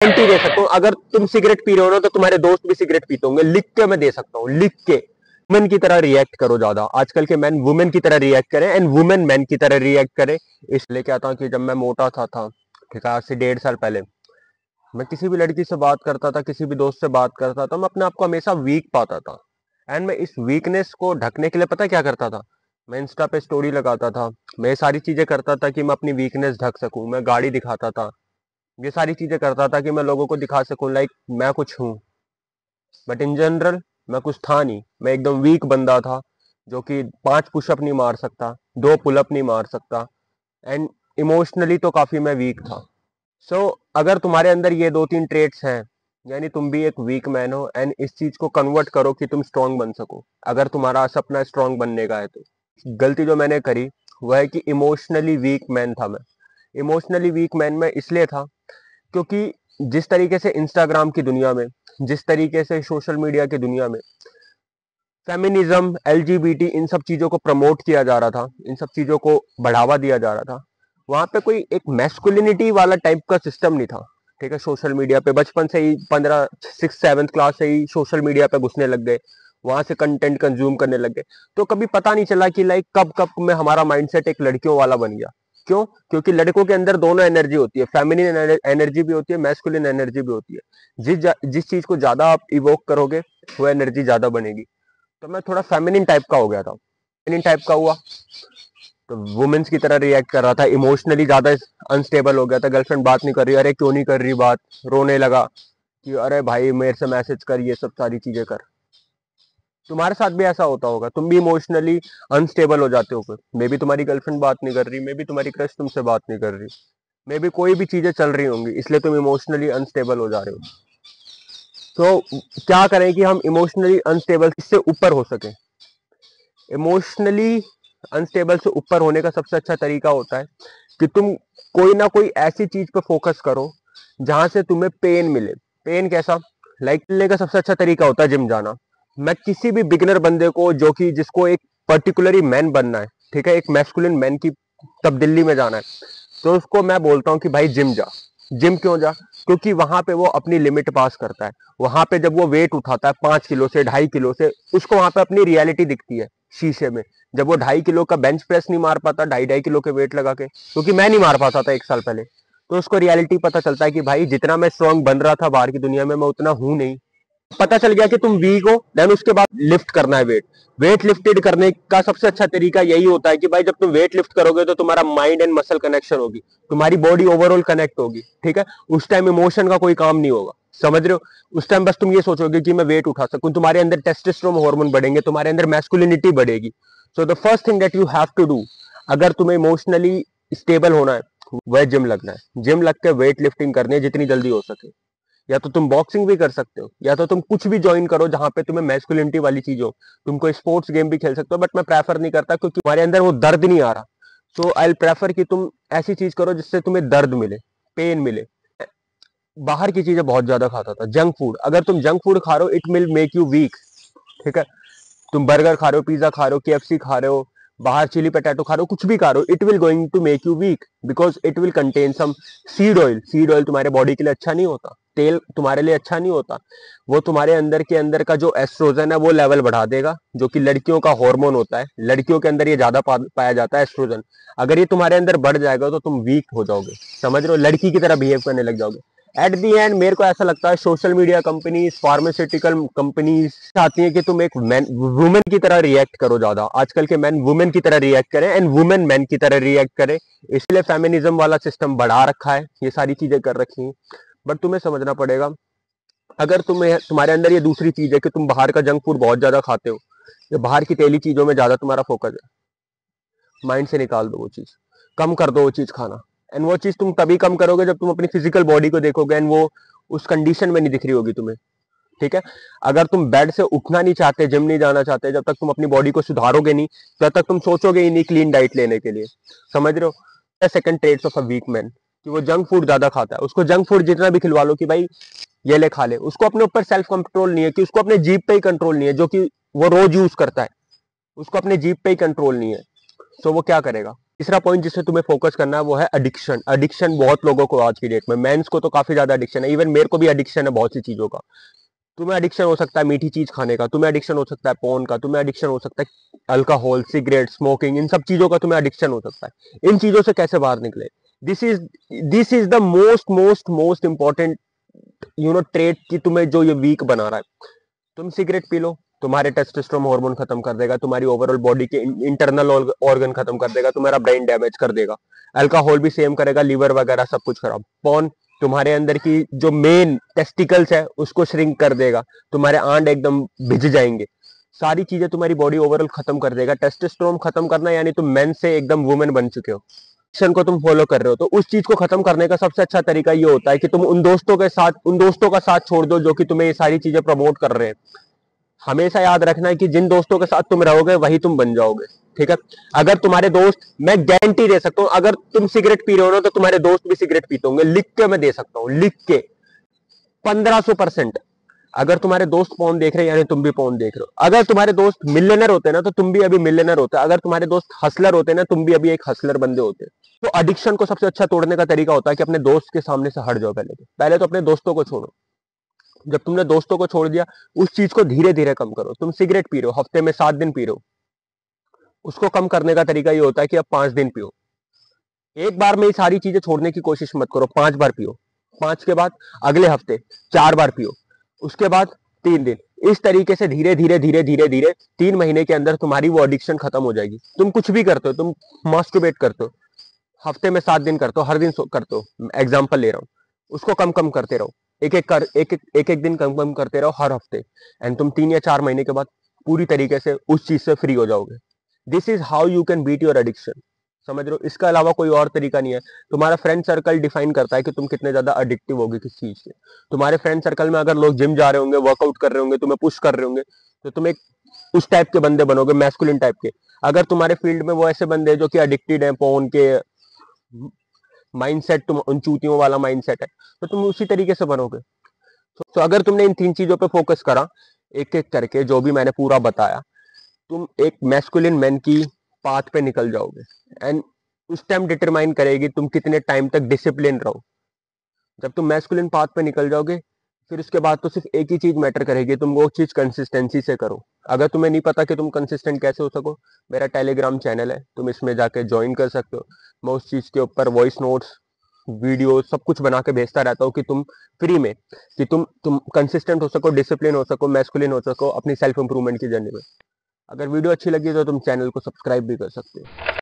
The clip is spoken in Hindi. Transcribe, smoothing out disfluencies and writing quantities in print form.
गारंटी दे सकता हूँ, अगर तुम सिगरेट पी रहे हो ना तो तुम्हारे दोस्त भी सिगरेट पीते होंगे, लिख के मैं दे सकता हूँ, लिख के। वुमेन की तरह रिएक्ट करो ज्यादा, आजकल के मैन वुमेन की तरह रिएक्ट करें एंड वुमेन मैन की तरह रिएक्ट करे। इसलिए कहता हूँ कि जब मैं मोटा था ठीक है, आज से 1.5 साल पहले मैं किसी भी लड़की से बात करता था, किसी भी दोस्त से बात करता था, मैं अपने आप को हमेशा वीक पाता था। एंड मैं इस वीकनेस को ढकने के लिए पता क्या करता था, मैं इंस्टा पे स्टोरी लगाता था, मैं ये सारी चीजें करता था कि मैं अपनी वीकनेस ढक सकूं, मैं गाड़ी दिखाता था, ये सारी चीजें करता था कि मैं लोगों को दिखा सकूं लाइक मैं कुछ हूं। बट इन जनरल मैं कुछ था नहीं, मैं एकदम वीक बंदा था, जो कि 5 पुशअप नहीं मार सकता, 2 पुलअप नहीं मार सकता। एंड इमोशनली तो काफी मैं वीक था। अगर तुम्हारे अंदर ये 2-3 ट्रेट्स हैं, यानी तुम भी एक वीक मैन हो, एंड इस चीज को कन्वर्ट करो कि तुम स्ट्रांग बन सको, अगर तुम्हारा सपना स्ट्रांग बनने का है तो। गलती जो मैंने करी वह है कि इमोशनली वीक मैन था मैं। इमोशनली वीक मैन में इसलिए था क्योंकि जिस तरीके से इंस्टाग्राम की दुनिया में, जिस तरीके से सोशल मीडिया की दुनिया में फेमिनिज्म, एलजीबीटी, इन सब चीजों को प्रमोट किया जा रहा था, इन सब चीजों को बढ़ावा दिया जा रहा था, वहां पे कोई एक मैस्कुलिनिटी वाला टाइप का सिस्टम नहीं था। ठीक है, सोशल मीडिया पे बचपन से ही 15 6 7th क्लास से ही सोशल मीडिया पे घुसने लग गए, वहां से कंटेंट कंज्यूम करने लग गए, तो कभी पता नहीं चला कि लाइक कब कब में हमारा माइंडसेट एक लड़कियों वाला बन गया। क्यों? क्योंकि लड़कों के अंदर दोनों एनर्जी होती है, फेमिनिन एनर्जी भी होती है, मैस्कुलिन एनर्जी भी होती है। जिस चीज को ज्यादा आप इवोक करोगे वो एनर्जी ज्यादा बनेगी। तो मैं थोड़ा फेमिनिन टाइप का हो गया था, फेमिनिन टाइप का हुआ तो वुमेन्स की तरह रिएक्ट कर रहा था, इमोशनली ज्यादा अनस्टेबल हो गया था, गर्लफ्रेंड बात नहीं कर रही, अरे क्यों नहीं कर रही बात, रोने लगा कि अरे भाई मेरे से मैसेज कर, ये सब सारी चीजें कर। तुम्हारे साथ भी ऐसा होता होगा, तुम भी इमोशनली अनस्टेबल हो जाते हो, मे भी तुम्हारी गर्लफ्रेंड बात नहीं कर रही, मे भी तुम्हारी क्रश तुमसे बात नहीं कर रही, मे भी कोई भी चीजें चल रही होंगी, इसलिए तुम इमोशनली अनस्टेबल हो जा रहे हो। तो क्या करें कि हम इमोशनली अनस्टेबल इससे ऊपर हो सके। इमोशनली अनस्टेबल से ऊपर होने का सबसे अच्छा तरीका होता है कि तुम कोई ना कोई ऐसी चीज पे फोकस करो जहां से तुम्हें पेन मिले। पेन कैसा? लाइक मिलने का सबसे अच्छा तरीका होता है जिम जाना। मैं किसी भी बिगिनर बंदे को, जो कि जिसको एक पर्टिकुलरली मैन बनना है, ठीक है, एक मैस्कुलिन मैन की तब्दीली में जाना है, तो उसको मैं बोलता हूँ कि भाई जिम जा। जिम क्यों जा? क्योंकि वहां पे वो अपनी लिमिट पास करता है। वहां पे जब वो वेट उठाता है 5 किलो से, 2.5 किलो से, उसको वहां पे अपनी रियलिटी दिखती है शीशे में। जब वो 2.5 किलो का बेंच प्रेस नहीं मार पाता, 2.5 2.5 किलो के वेट लगा के, क्योंकि मैं नहीं मार पाता था 1 साल पहले, तो उसको रियलिटी पता चलता है कि भाई जितना मैं स्ट्रांग बन रहा था बाहर की दुनिया में, मैं उतना हूं नहीं। पता चल गया कि तुम वीक हो, देन उसके बाद लिफ्ट करना है वेट। वेट लिफ्टेड करने का सबसे अच्छा तरीका यही होता है कि भाई जब तुम वेट लिफ्ट करोगे तो तुम्हारा माइंड एंड मसल कनेक्शन होगी, तुम्हारी बॉडी ओवरऑल कनेक्ट होगी। ठीक है, उस टाइम इमोशन का कोई काम नहीं होगा, समझ रहे हो? उस टाइम बस तुम ये सोचोगे कि मैं वेट उठा सकूं, तुम्हारे अंदर टेस्टोस्टेरोन हार्मोन बढ़ेंगे, तुम्हारे अंदर मैस्कुलिनिटी बढ़ेगी। So the first thing that you have to do, अगर तुम्हें इमोशनली स्टेबल होना है, वह जिम लगना है। जिम लग के वेट लिफ्टिंग करनी है जितनी जल्दी हो सके। या तो तुम बॉक्सिंग भी कर सकते हो, या तो तुम कुछ भी ज्वाइन करो जहां पे तुम्हें मैस्कुलिनिटी वाली चीज हो। तुम कोई स्पोर्ट्स गेम भी खेल सकते हो, बट मैं प्रेफर नहीं करता क्योंकि तुम्हारे अंदर वो दर्द नहीं आ रहा। सो आई प्रेफर कि तुम ऐसी चीज करो जिससे तुम्हें दर्द मिले, पेन मिले। बाहर की चीजें बहुत ज्यादा खाता था, जंक फूड। अगर तुम जंक फूड खा रहे हो, it will make you weak. ठीक है, तुम बर्गर खा रहे हो, पिज्जा खा रहे हो, केएफसी खा रहे हो, बाहर चिली पटेटो खा रहे हो, कुछ भी खा रहे हो, it will going to make you weak, because it will contain some seed oil. Seed oil तुम्हारे बॉडी के लिए अच्छा नहीं होता, तेल तुम्हारे लिए अच्छा नहीं होता। वो तुम्हारे अंदर के अंदर का जो एस्ट्रोजन है वो लेवल बढ़ा देगा, जो कि लड़कियों का हार्मोन होता है। लड़कियों के अंदर ये ज्यादा पाया जाता है एस्ट्रोजन। अगर ये तुम्हारे अंदर बढ़ जाएगा तो तुम वीक हो जाओगे, समझ रहे हो, लड़की की तरह बिहेव करने लग जाओगे। एट दी एंड मेरे को ऐसा लगता है social media companies, pharmaceutical companies चाहती है कि तुम एक मैन वुमेन की तरह रिएक्ट करो ज्यादा। आजकल के मैन वुमेन की तरह रिएक्ट करें एंड वुमेन मैन की तरह रिएक्ट करें, इसलिए फेमिनिज्म वाला सिस्टम बढ़ा रखा है, ये सारी चीजें कर रखी हैं। बट तुम्हें समझना पड़ेगा, अगर तुम्हें तुम्हारे अंदर ये दूसरी चीज है कि तुम बाहर का जंक फूड बहुत ज्यादा खाते हो, या बाहर की तेली चीजों में ज्यादा तुम्हारा फोकस है, माइंड से निकाल दो वो चीज, कम कर दो वो चीज खाना। एंड वो चीज तुम तभी कम करोगे जब तुम अपनी फिजिकल बॉडी को देखोगे एंड वो उस कंडीशन में नहीं दिख रही होगी तुम्हें। ठीक है, अगर तुम बेड से उठना नहीं चाहते, जिम नहीं जाना चाहते, जब तक तुम अपनी बॉडी को सुधारोगे नहीं, तब तक तुम सोचोगे ही नहीं क्लीन डाइट लेने के लिए, समझ रहे हो? Second trades of a weak man कि वो जंक फूड ज्यादा खाता है। उसको जंक फूड जितना भी खिलवा लो कि भाई ये ले खा ले, उसको अपने ऊपर सेल्फ कंट्रोल नहीं है, कि उसको अपने जीभ पे ही कंट्रोल नहीं है, जो कि वो रोज यूज करता है, उसको अपने जीभ पे ही कंट्रोल नहीं है। सो वो क्या करेगा? तीसरा पॉइंट जिससे तुम्हें फोकस करना है वो है एडिक्शन। एडिक्शन बहुत लोगों को आज की डेट में, मेंस को तो काफी ज्यादा एडिक्शन है, इवन मेरे को भी एडिक्शन है बहुत सी चीजों का। तुम्हें एडिक्शन हो सकता है मीठी चीज खाने का, तुम्हें एडिक्शन हो सकता है पोर्न का, तुम्हें एडिक्शन हो सकता है अल्कोहल, सिगरेट, स्मोकिंग, इन सब चीजों का तुम्हें एडिक्शन हो सकता है। इन चीजों से कैसे बाहर निकले? This is the most most most important trait कि तुम्हें जो ये वीक बना रहा है। तुम सिगरेट पी लो, तुम्हारे टेस्टोस्टेरोन हार्मोन खत्म कर देगा, तुम्हारी ओवरऑल बॉडी के इंटरनल ऑर्गन खत्म कर देगा, तुम्हारा ब्रेन डैमेज कर देगा। अल्कोहल भी सेम करेगा, लीवर वगैरह सब कुछ खराब। पॉर्न तुम्हारे अंदर की जो मेन टेस्टिकल्स है उसको श्रिंक कर देगा, तुम्हारे आंड एकदम भिज जाएंगे, सारी चीजें तुम्हारी बॉडी ओवरऑल खत्म कर देगा। टेस्टोस्टेरोन खत्म करना यानी तुम मेन से एकदम वुमेन बन चुके हो। एक्शन को तुम फॉलो कर रहे हो, तो उस चीज को खत्म करने का सबसे अच्छा तरीका ये होता है कि तुम उन दोस्तों का साथ छोड़ दो जो कि तुम्हें ये सारी चीजें प्रमोट कर रहे हैं। हमेशा याद रखना है कि जिन दोस्तों के साथ तुम रहोगे वही तुम बन जाओगे, ठीक है। अगर तुम्हारे दोस्त, मैं गारंटी दे सकता हूं, अगर तुम सिगरेट पी रहे हो ना तो तुम्हारे दोस्त भी सिगरेट पीते होंगे, लिख के मैं दे सकता हूं, लिख के 1500%। अगर तुम्हारे दोस्त पॉर्न देख रहे हैं यानी तुम भी पॉर्न देख रहे हो। अगर तुम्हारे दोस्त मिलियनर होते ना तो तुम भी अभी मिलियनर होते। अगर तुम्हारे दोस्त हसलर होते ना तुम भी अभी एक हसलर बंदे होते। तो एडिक्शन को सबसे अच्छा तोड़ने का तरीका होता है कि अपने दोस्त के सामने से हट जाओ। पहले तो अपने दोस्तों को छोड़ो। जब तुमने दोस्तों को छोड़ दिया, उस चीज को धीरे धीरे कम करो। तुम सिगरेट पी रहे हो, हफ्ते में 7 दिन पी रहे हो, उसको कम करने का तरीका ये होता है कि अब 5 दिन पियो। एक बार में ही सारी चीजें छोड़ने की कोशिश मत करो, 5 बार पियो। 5 के बाद अगले हफ्ते 4 बार पियो, उसके बाद 3 दिन। इस तरीके से धीरे धीरे धीरे धीरे धीरे 3 महीने के अंदर तुम्हारी वो एडिक्शन खत्म हो जाएगी। तुम कुछ भी करते हो, तुम मास्टरबेट करते हो, हफ्ते में 7 दिन करते हो, हर दिन करते हो, एग्जाम्पल ले रहा हूं, उसको कम कम करते रहो। एक एक दिन कम कम करते रहो हर हफ्ते, एंड तुम 3 या 4 महीने के बाद पूरी तरीके से उस चीज से फ्री हो जाओगे। This is how you can beat your addiction. समझ रहे हो? इसका अलावा कोई और तरीका नहीं है। तुम्हारा फ्रेंड सर्कल डिफाइन करता है कि तुम कितने ज्यादा एडिक्टिव होगे किस चीज से। तुम्हारे फ्रेंड सर्कल में अगर लोग जिम जा रहे होंगे, वर्कआउट कर रहे होंगे, तुम्हें पुश कर रहे होंगे, तो तुम एक उस टाइप के बंदे बनोगे, मैस्कुलिन टाइप के। अगर तुम्हारे फील्ड में वो ऐसे बंदे हैं जो कि एडिक्टेड है, फोन के माइंडसेट, तुम उन चूतियों वाला माइंडसेट है, तो तुम उसी तरीके से बनोगे। तो अगर तुमने इन 3 चीजों पे फोकस करा, एक एक करके जो भी मैंने पूरा बताया, तुम एक मैस्कुलिन मैन की पाथ पे निकल जाओगे। एंड उस टाइम डिटरमाइन करेगी तुम कितने टाइम तक डिसिप्लिन रहो। जब तुम मैस्कुलिन पाथ पे निकल जाओगे, फिर उसके बाद तो सिर्फ एक ही चीज मैटर करेगी, तुम वो चीज कंसिस्टेंसी से करो। अगर तुम्हें नहीं पता कि तुम कंसिस्टेंट कैसे हो सको, मेरा टेलीग्राम चैनल है, तुम इसमें जाके ज्वाइन कर सकते हो। मैं उस चीज के ऊपर वॉइस नोट्स, वीडियो सब कुछ बना के भेजता रहता हूँ कि तुम फ्री में, कि तुम कंसिस्टेंट हो सको, डिसिप्लिन हो सको, मैस्कुलिन हो सको अपनी सेल्फ इंप्रूवमेंट की जर्नी में। अगर वीडियो अच्छी लगी तो तुम चैनल को सब्सक्राइब भी कर सकते हो।